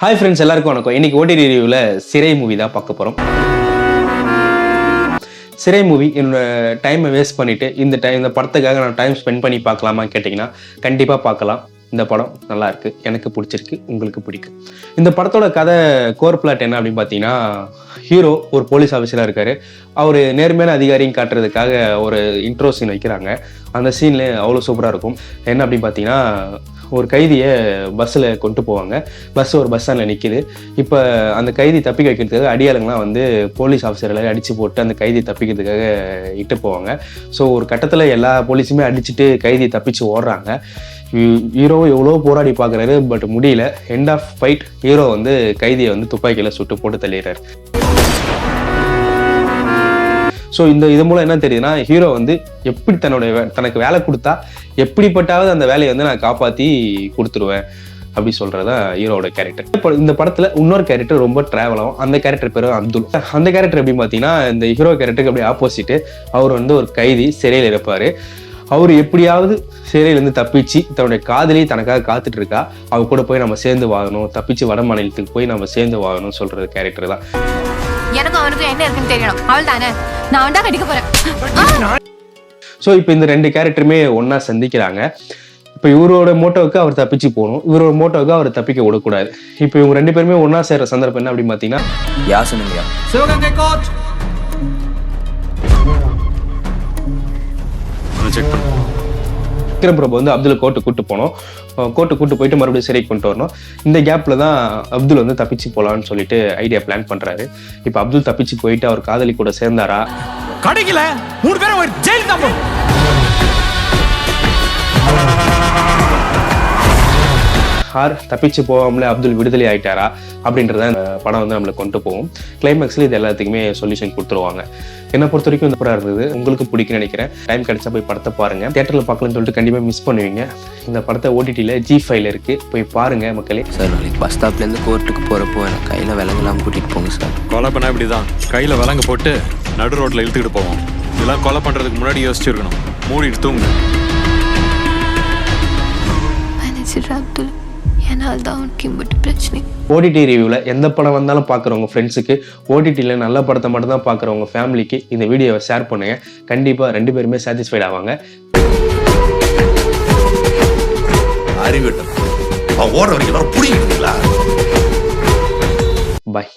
Hi friends, எல்லாருக்கும் வணக்கம். இன்னைக்கு ஓடிடி ரிவ்யூவில் சிறை மூவி தான் பார்க்க போகிறோம். சிறை மூவி என்னோட டைமை வேஸ்ட் பண்ணிவிட்டு இந்த படத்துக்காக நான் டைம் ஸ்பெண்ட் பண்ணி பார்க்கலாமா கேட்டிங்கன்னா கண்டிப்பாக பார்க்கலாம். இந்த படம் நல்லா இருக்குது, எனக்கு பிடிச்சிருக்கு, உங்களுக்கு பிடிக்கும். இந்த படத்தோட கதை கோர் பிளாட் என்ன அப்படின்னு பார்த்தீங்கன்னா, ஹீரோ ஒரு போலீஸ் ஆஃபீஸராக இருக்கார். அவர் நேர்மையான அதிகாரியும் காட்டுறதுக்காக ஒரு இன்ட்ரோ சீன் வைக்கிறாங்க. அந்த சீனில் அவ்வளோ சூப்பராக இருக்கும். என்ன அப்படின்னு பார்த்தீங்கன்னா, ஒரு கைதியை பஸ்ஸில் கொண்டு போவாங்க. ஒரு பஸ் ஸ்டாண்டில் நிற்கிது. இப்போ அந்த கைதி தப்பிக்க வைக்கிறதுக்காக அடியாளுங்களாம் வந்து போலீஸ் ஆஃபீஸர்களை அடித்து போட்டு அந்த கைதியை தப்பிக்கிறதுக்காக இட்டு போவாங்க. ஸோ ஒரு கட்டத்தில் எல்லா போலீஸுமே அடிச்சுட்டு கைதியை தப்பிச்சு ஓடுறாங்க. ஹீரோ எவ்வளோ போராடி பார்க்குறாரு, பட் முடியல. எண்ட் ஆஃப் ஃபைட் ஹீரோ வந்து கைதியை வந்து துப்பாக்கியில் சுட்டு போட்டு தள்ளிடுறாரு. ஸோ இது மூலம் என்ன தெரியுதுன்னா, ஹீரோ வந்து எப்படி தனக்கு வேலை கொடுத்தா எப்படிப்பட்டாவது அந்த வேலையை வந்து நான் காப்பாற்றி கொடுத்துருவேன் அப்படி சொல்கிறதான் ஹீரோட கேரக்டர். இப்போ இந்த படத்தில் இன்னொரு கேரக்டர் ரொம்ப ட்ராவல் ஆகும். அந்த கேரக்டர் பேர் அப்துல். அந்த கேரக்டர் எப்படின்னு பார்த்தீங்கன்னா, இந்த ஹீரோ கேரக்டருக்கு அப்படியே ஆப்போசிட்டு. அவர் வந்து ஒரு கைதி, சிறையில் இருப்பார். அவர் எப்படியாவது சிறையிலேருந்து தப்பிச்சு தன்னுடைய காதலி தனக்காக காத்துட்டு இருக்கா, அவ கூட போய் நம்ம சேர்ந்து வாழணும், தப்பிச்சு வட மாநிலத்துக்கு போய் நம்ம சேர்ந்து வாழணும் சொல்கிறது கேரக்டர் தான். எனக்கு அவனுக்கு என்ன இருக்குன்னு தெரியணும், அவள் தானே நான் அவன் தான் கடிக்க போறேன். ஸோ இப்போ இந்த ரெண்டு கேரக்டருமே ஒன்னா சந்திக்கிறாங்க. இப்போ இவரோட மோட்டோவுக்கு அவர் தப்பிச்சு போகணும், இவரோட மோட்டோவுக்கு அவர் தப்பிக்க விடக்கூடாது. இப்போ இவங்க ரெண்டு பேருமே ஒன்னா சேர்ற சந்தர்ப்பம் என்ன அப்படின்னு பார்த்தீங்கன்னா, விக்ரம் பிரபு வந்து அப்துல் கோர்ட்டு கூட்டு போனோம். கோர்ட்டு கூட்டு போயிட்டு மறுபடியும் சிறைக்கு கொண்டு வரணும். இந்த கேப்ல தான் அப்துல் வந்து தப்பிச்சு போலான்னு சொல்லிட்டு ஐடியா பிளான் பண்றாரு. இப்ப அப்துல் தப்பிச்சு போயிட்டு அவர் காதலி கூட சேர்ந்தாரா, கடையில 3 பேரும் ஒரு ஜெயில் தான் தப்பிச்சு போகாமலே அப்துல் விடுதலை ஆயிட்டாரா அப்படின்றத இந்த படம் வந்து நம்மளை கொண்டு போகும். கிளைமேக்ஸ்ல இது எல்லாத்துக்குமே சொல்யூஷன் கொடுத்துருவாங்க. என்னை பொறுத்த வரைக்கும் இந்த படம் இருந்தது, உங்களுக்கு பிடிக்குன்னு நினைக்கிறேன். டைம் கிடைச்சா போய் படத்தை பாருங்க. தியேட்டர்ல பார்க்கலன்னு சொல்லிட்டு கண்டிப்பா மிஸ் பண்ணுவீங்க. இந்த படத்தை ஓடிடியில் G5 இருக்கு, போய் பாருங்க மக்களே. சார், நாளைக்கு பஸ் ஸ்டாப்ல இருந்து கோர்ட்டுக்கு போறப்போ எனக்கு கையில விலங்கெல்லாம் கூட்டிட்டு போங்க சார். கொலை பண்ணா இப்படிதான் கையில விலங்கு போட்டு நடு ரோட்ல இழுத்துக்கிட்டு போவோம். இதெல்லாம் கொலை பண்றதுக்கு முன்னாடி யோசிச்சிருக்கணும். மூடிட்டு தூங்க. அப்துல் என்னால் தான் அவனுக்கு இம்பட்டு பிரச்சனை. ஓடிடி ரிவ்யூவில் எந்த படம் வந்தாலும் பார்க்குறவங்க ஃப்ரெண்ட்ஸுக்கு, ஓடிடியில் நல்ல படத்தை மட்டும் தான் பார்க்குறவங்க ஃபேமிலிக்கு இந்த வீடியோவை ஷேர் பண்ணுங்க. கண்டிப்பாக 2 பேருமே சாட்டிஸ்ஃபைட் ஆவாங்க. அறிவிட்டோம் ஓடுற வரைக்கும் புரியுங்களா? பாய்.